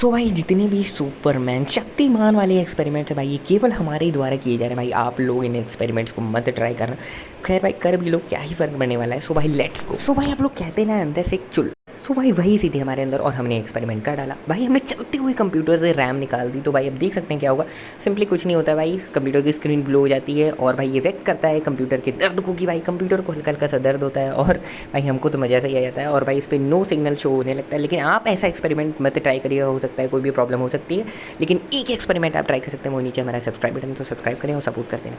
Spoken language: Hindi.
सो भाई जितने भी सुपरमैन शक्तिमान वाले एक्सपेरिमेंट्स है भाई, ये केवल हमारे ही द्वारा किए जा रहे हैं भाई। आप लोग इन एक्सपेरिमेंट्स को मत ट्राई करना। खैर भाई, कर भी लोग, क्या ही फर्क पड़ने वाला है। सो भाई लेट्स गो। सो भाई आप लोग कहते हैं ना अंदर से एक चुल। सो भाई वही सीधे हमारे अंदर, और हमने एक्सपेरिमेंट कर डाला भाई। हमने चलते हुए कंप्यूटर से रैम निकाल दी। तो भाई अब देख सकते हैं क्या होगा। सिंपली कुछ नहीं होता है भाई, कंप्यूटर की स्क्रीन ब्लो हो जाती है और भाई ये वेक करता है कंप्यूटर के दर्द को, कि भाई कंप्यूटर को हल्का हल्का सा दर्द होता है, और भाई हमको तो मज़ा से ही आ जाता है। और भाई इस पर नो सिग्नल शो होने लगता है। लेकिन आप ऐसा एक्सपेरिमेंट मत ट्राई करिएगा, हो सकता है कोई भी प्रॉब्लम हो सकती है। लेकिन एक एक्सपेरिमेंट आप ट्राई कर सकते हैं, वो नीचे हमारा सब्सक्राइब बटन, तो सब्सक्राइब करें और सपोर्ट करते हैं।